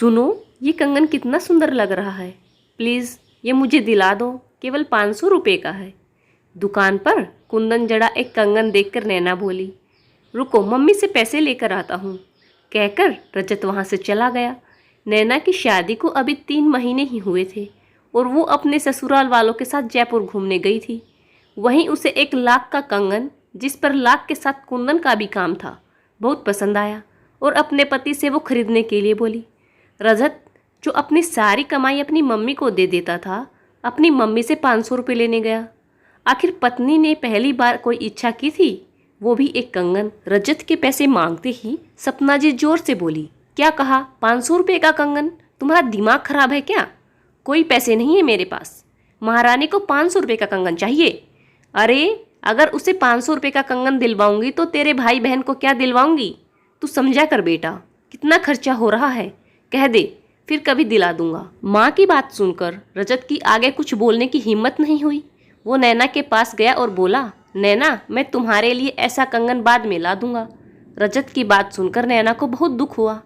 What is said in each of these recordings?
सुनो, ये कंगन कितना सुंदर लग रहा है। प्लीज़ ये मुझे दिला दो, केवल 500 रुपये का है। दुकान पर कुंदन जड़ा एक कंगन देखकर नैना बोली, रुको मम्मी से पैसे लेकर आता हूँ। कहकर रजत वहाँ से चला गया। नैना की शादी को अभी 3 महीने ही हुए थे और वो अपने ससुराल वालों के साथ जयपुर घूमने गई थी। वहीं उसे 1 लाख का कंगन, जिस पर लाख के साथ कुंदन का भी काम था, बहुत पसंद आया और अपने पति से वो खरीदने के लिए बोली। रजत, जो अपनी सारी कमाई अपनी मम्मी को दे देता था, अपनी मम्मी से 500 रुपये लेने गया। आखिर पत्नी ने पहली बार कोई इच्छा की थी, वो भी एक कंगन। रजत के पैसे मांगते ही सपना जी जोर से बोली, क्या कहा? 500 रुपये का कंगन? तुम्हारा दिमाग खराब है क्या? कोई पैसे नहीं है मेरे पास। महारानी को 500 रुपये का कंगन चाहिए? अरे अगर उसे 500 रुपये का कंगन दिलवाऊंगी तो तेरे भाई बहन को क्या दिलवाऊंगी? तू समझा कर बेटा, कितना खर्चा हो रहा है। कह दे, फिर कभी दिला दूंगा। माँ की बात सुनकर रजत की आगे कुछ बोलने की हिम्मत नहीं हुई। वो नैना के पास गया और बोला, नैना, मैं तुम्हारे लिए ऐसा कंगन बाद में ला दूंगा। रजत की बात सुनकर नैना को बहुत दुख हुआ।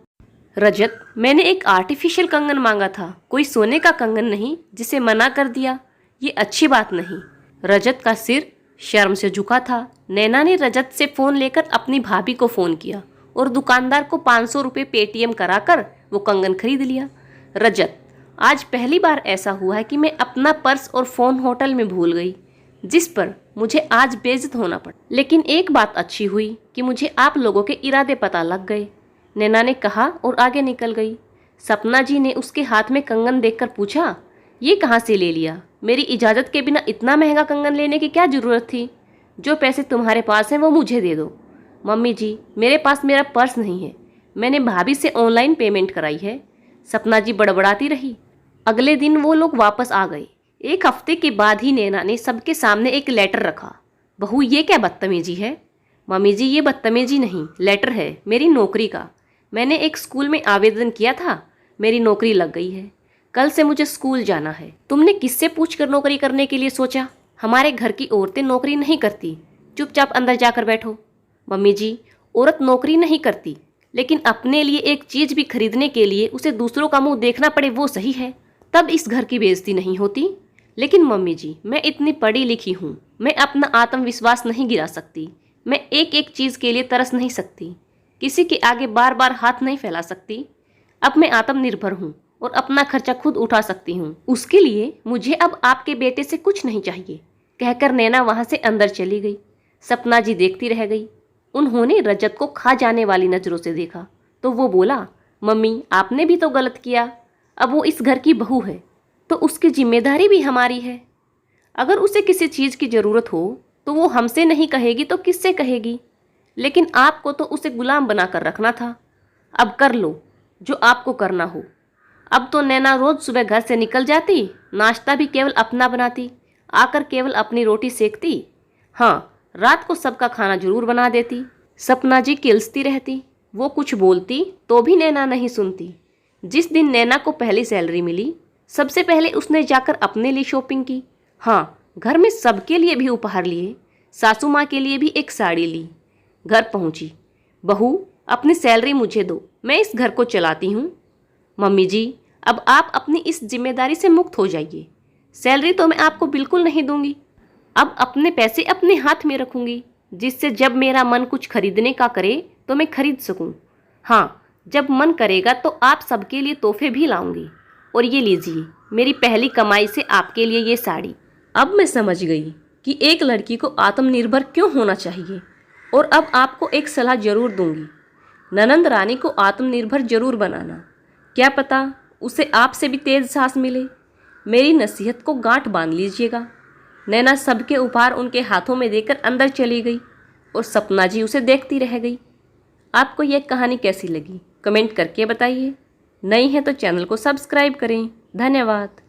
रजत, मैंने एक आर्टिफिशियल कंगन मांगा था, कोई सोने का कंगन नहीं, जिसे मना कर दिया। ये अच्छी बात नहीं। रजत का सिर शर्म से झुका था। नैना ने रजत से फ़ोन लेकर अपनी भाभी को फ़ोन किया और दुकानदार को 500 रुपये पेटीएम कराकर वो कंगन खरीद लिया। रजत, आज पहली बार ऐसा हुआ है कि मैं अपना पर्स और फ़ोन होटल में भूल गई, जिस पर मुझे आज बेइज्जत होना पड़ा। लेकिन एक बात अच्छी हुई कि मुझे आप लोगों के इरादे पता लग गए, नैना ने कहा और आगे निकल गई। सपना जी ने उसके हाथ में कंगन देखकर पूछा, ये कहाँ से ले लिया? मेरी इजाज़त के बिना इतना महंगा कंगन लेने की क्या ज़रूरत थी? जो पैसे तुम्हारे पास हैं वो मुझे दे दो। मम्मी जी, मेरे पास मेरा पर्स नहीं है, मैंने भाभी से ऑनलाइन पेमेंट कराई है। सपना जी बड़बड़ाती रही। अगले दिन वो लोग वापस आ गए। 1 हफ्ते के बाद ही नैना ने सबके सामने एक लेटर रखा। बहू, ये क्या बदतमीजी है? मम्मी जी, ये बदतमीजी नहीं, लेटर है मेरी नौकरी का। मैंने एक स्कूल में आवेदन किया था, मेरी नौकरी लग गई है। कल से मुझे स्कूल जाना है। तुमने किससे पूछकर नौकरी करने के लिए सोचा? हमारे घर की औरतें नौकरी नहीं करती, चुपचाप अंदर जाकर बैठो। मम्मी जी, औरत नौकरी नहीं करती, लेकिन अपने लिए एक चीज़ भी खरीदने के लिए उसे दूसरों का मुंह देखना पड़े वो सही है, तब इस घर की बेइज्जती नहीं होती। लेकिन मम्मी जी, मैं इतनी पढ़ी लिखी हूँ, मैं अपना आत्मविश्वास नहीं गिरा सकती। मैं एक एक चीज़ के लिए तरस नहीं सकती, किसी के आगे बार बार हाथ नहीं फैला सकती। अब मैं आत्मनिर्भर हूँ और अपना खर्चा खुद उठा सकती हूँ। उसके लिए मुझे अब आपके बेटे से कुछ नहीं चाहिए। कहकर नैना वहाँ से अंदर चली गई। सपना जी देखती रह गई। उन्होंने रजत को खा जाने वाली नज़रों से देखा तो वो बोला, मम्मी आपने भी तो गलत किया। अब वो इस घर की बहू है तो उसकी जिम्मेदारी भी हमारी है। अगर उसे किसी चीज़ की ज़रूरत हो तो वो हमसे नहीं कहेगी तो किससे कहेगी? लेकिन आपको तो उसे गुलाम बनाकर रखना था। अब कर लो जो आपको करना हो। अब तो नैना रोज़ सुबह घर से निकल जाती, नाश्ता भी केवल अपना बनाती, आकर केवल अपनी रोटी सेकती। हाँ, रात को सबका खाना जरूर बना देती। सपना जी किलसती रहती, वो कुछ बोलती तो भी नैना नहीं सुनती। जिस दिन नैना को पहली सैलरी मिली, सबसे पहले उसने जाकर अपने लिए शॉपिंग की। हाँ, घर में सबके लिए भी उपहार लिए, सासू माँ के लिए भी एक साड़ी ली। घर पहुँची, बहू अपनी सैलरी मुझे दो, मैं इस घर को चलाती हूँ। मम्मी जी, अब आप अपनी इस जिम्मेदारी से मुक्त हो जाइए। सैलरी तो मैं आपको बिल्कुल नहीं दूंगी। अब अपने पैसे अपने हाथ में रखूंगी, जिससे जब मेरा मन कुछ खरीदने का करे तो मैं खरीद सकूं। हाँ, जब मन करेगा तो आप सबके लिए तोहफे भी लाऊंगी। और ये लीजिए, मेरी पहली कमाई से आपके लिए ये साड़ी। अब मैं समझ गई कि एक लड़की को आत्मनिर्भर क्यों होना चाहिए। और अब आपको एक सलाह जरूर दूंगी, ननंद रानी को आत्मनिर्भर जरूर बनाना। क्या पता उसे आपसे भी तेज सांस मिले। मेरी नसीहत को गांठ बांध लीजिएगा। नैना सबके उपहार उनके हाथों में देकर अंदर चली गई और सपना जी उसे देखती रह गई। आपको यह कहानी कैसी लगी कमेंट करके बताइए। नई है तो चैनल को सब्सक्राइब करें। धन्यवाद।